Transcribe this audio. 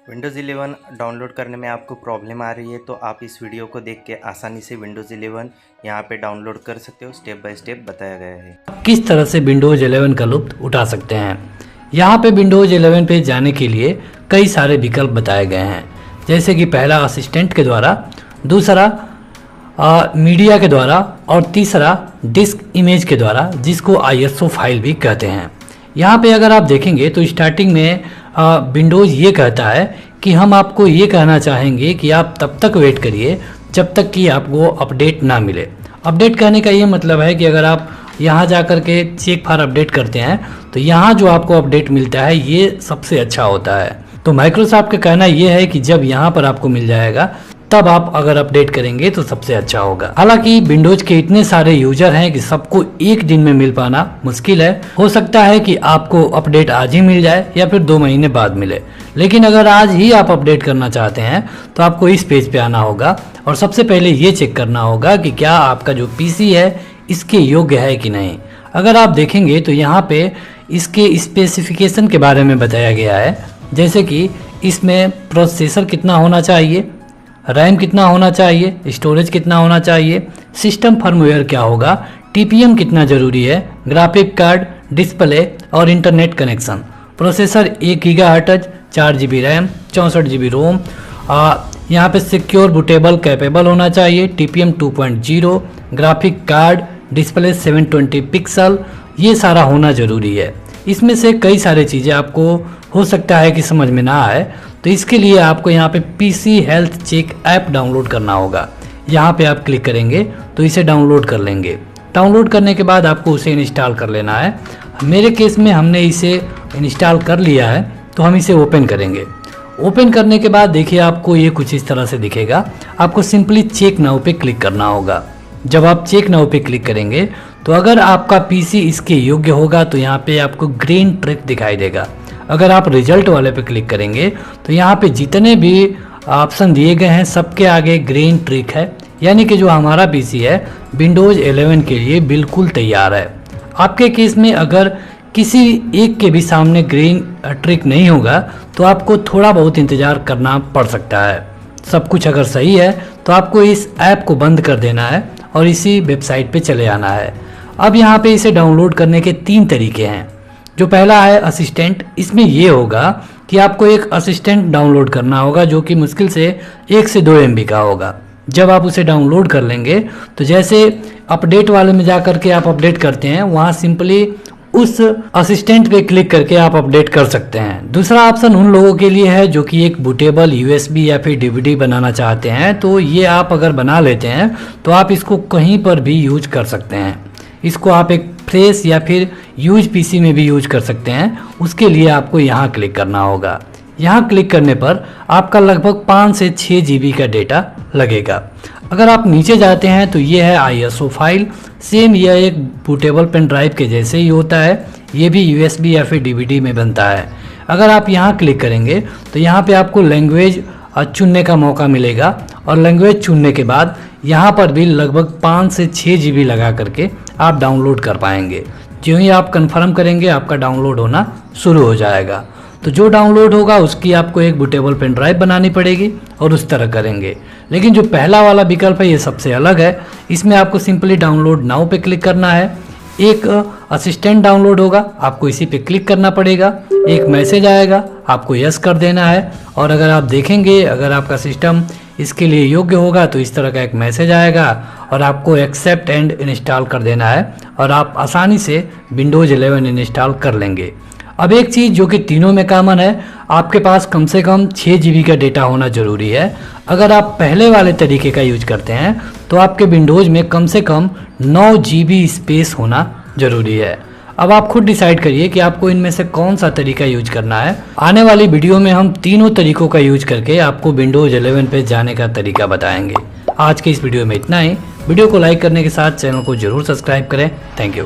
Windows 11 download करने में आपको प्रॉब्लम आ रही है तो आप इस वीडियो को देख के आसानी से विंडोज़ 11 यहाँ पे डाउनलोड कर सकते हो। स्टेप बाय स्टेप बताया गया है किस तरह से विंडोज़ 11 का लुत्फ उठा सकते हैं। यहाँ पे विंडोज़ 11 पे जाने के लिए कई सारे विकल्प बताए गए हैं, जैसे कि पहला असिस्टेंट के द्वारा, दूसरा मीडिया के द्वारा और तीसरा डिस्क इमेज के द्वारा, जिसको ISO फाइल भी कहते हैं। यहाँ पे अगर आप देखेंगे तो स्टार्टिंग में विंडोज़ ये कहता है कि हम आपको ये कहना चाहेंगे कि आप तब तक वेट करिए जब तक कि आपको अपडेट ना मिले। अपडेट कहने का ये मतलब है कि अगर आप यहाँ जा कर के चेक फॉर अपडेट करते हैं तो यहाँ जो आपको अपडेट मिलता है ये सबसे अच्छा होता है। तो माइक्रोसॉफ्ट का कहना ये है कि जब यहाँ पर आपको मिल जाएगा तब आप अगर अपडेट करेंगे तो सबसे अच्छा होगा। हालांकि विंडोज के इतने सारे यूजर हैं कि सबको एक दिन में मिल पाना मुश्किल है। हो सकता है कि आपको अपडेट आज ही मिल जाए या फिर 2 महीने बाद मिले, लेकिन अगर आज ही आप अपडेट करना चाहते हैं तो आपको इस पेज पे आना होगा और सबसे पहले ये चेक करना होगा कि क्या आपका जो पीसी है इसके योग्य है कि नहीं। अगर आप देखेंगे तो यहाँ पे इसके स्पेसिफिकेशन के बारे में बताया गया है, जैसे कि इसमें प्रोसेसर कितना होना चाहिए, रैम कितना होना चाहिए, स्टोरेज कितना होना चाहिए, सिस्टम फर्मवेयर क्या होगा, TPM कितना ज़रूरी है, ग्राफिक कार्ड, डिस्प्ले और internet connection, processor 1 GHz, 4 GB RAM, 64 GB रोम, यहाँ पे सिक्योर बूटेबल कैपेबल होना चाहिए, TPM 2.0, graphic card, display 720 pixel, ये सारा होना ज़रूरी है। इसमें से कई सारी चीज़ें आपको हो सकता है कि समझ में ना आए, तो इसके लिए आपको यहाँ पे PC health check app download करना होगा। यहाँ पे आप क्लिक करेंगे तो इसे डाउनलोड कर लेंगे। डाउनलोड करने के बाद आपको उसे इंस्टॉल कर लेना है। मेरे केस में हमने इसे इंस्टॉल कर लिया है तो हम इसे ओपन करेंगे। ओपन करने के बाद देखिए आपको ये कुछ इस तरह से दिखेगा। आपको सिंपली चेक नाउ पे क्लिक करना होगा। जब आप चेक नाउ पे क्लिक करेंगे तो अगर आपका PC इसके योग्य होगा तो यहाँ पे आपको ग्रीन ट्रिक दिखाई देगा। अगर आप रिजल्ट वाले पे क्लिक करेंगे तो यहाँ पे जितने भी ऑप्शन दिए गए हैं सबके आगे ग्रीन ट्रिक है, यानी कि जो हमारा PC है विंडोज़ 11 के लिए बिल्कुल तैयार है। आपके केस में अगर किसी एक के भी सामने ग्रीन ट्रिक नहीं होगा तो आपको थोड़ा बहुत इंतज़ार करना पड़ सकता है। सब कुछ अगर सही है तो आपको इस ऐप को बंद कर देना है और इसी वेबसाइट पे चले आना है। अब यहाँ पे इसे डाउनलोड करने के 3 तरीके हैं। जो पहला है असिस्टेंट, इसमें ये होगा कि आपको एक असिस्टेंट डाउनलोड करना होगा जो कि मुश्किल से 1 से 2 MB का होगा। जब आप उसे डाउनलोड कर लेंगे तो जैसे अपडेट वाले में जा करके आप अपडेट करते हैं, वहाँ सिंपली उस असिस्टेंट पे क्लिक करके आप अपडेट कर सकते हैं। दूसरा ऑप्शन उन लोगों के लिए है जो कि एक बूटेबल USB या फिर DVD बनाना चाहते हैं, तो ये आप अगर बना लेते हैं तो आप इसको कहीं पर भी यूज कर सकते हैं। इसको आप एक फ्रेश या फिर यूज PC में भी यूज कर सकते हैं। उसके लिए आपको यहाँ क्लिक करना होगा। यहाँ क्लिक करने पर आपका लगभग 5 से 6 GB का डेटा लगेगा। अगर आप नीचे जाते हैं तो ये है ISO फाइल। सेम यह एक बूटेबल पेन ड्राइव के जैसे ही होता है, ये भी USB या फिर DVD में बनता है। अगर आप यहाँ क्लिक करेंगे तो यहाँ पे आपको लैंग्वेज चुनने का मौका मिलेगा और लैंग्वेज चुनने के बाद यहाँ पर भी लगभग 5 से 6 GB लगा करके आप डाउनलोड कर पाएंगे। जो ही आप कंफर्म करेंगे आपका डाउनलोड होना शुरू हो जाएगा। तो जो डाउनलोड होगा उसकी आपको एक बूटेबल पेन ड्राइव बनानी पड़ेगी और उस तरह करेंगे। लेकिन जो पहला वाला विकल्प है ये सबसे अलग है। इसमें आपको सिंपली डाउनलोड नाउ पे क्लिक करना है। एक असिस्टेंट डाउनलोड होगा, आपको इसी पे क्लिक करना पड़ेगा। एक मैसेज आएगा, आपको यस कर देना है और अगर आप देखेंगे अगर आपका सिस्टम इसके लिए योग्य होगा तो इस तरह का एक मैसेज आएगा और आपको एक्सेप्ट एंड इंस्टॉल कर देना है और आप आसानी से विंडोज़ 11 इंस्टॉल कर लेंगे। अब एक चीज़ जो कि तीनों में कॉमन है, आपके पास कम से कम 6 GB का डेटा होना ज़रूरी है। अगर आप पहले वाले तरीके का यूज करते हैं तो आपके विंडोज़ में कम से कम 9 GB स्पेस होना ज़रूरी है। अब आप खुद डिसाइड करिए कि आपको इनमें से कौन सा तरीका यूज करना है। आने वाली वीडियो में हम तीनों तरीकों का यूज करके आपको विंडोज़ 11 पे जाने का तरीका बताएंगे। आज के इस वीडियो में इतना ही। वीडियो को लाइक करने के साथ चैनल को जरूर सब्सक्राइब करें। Thank you.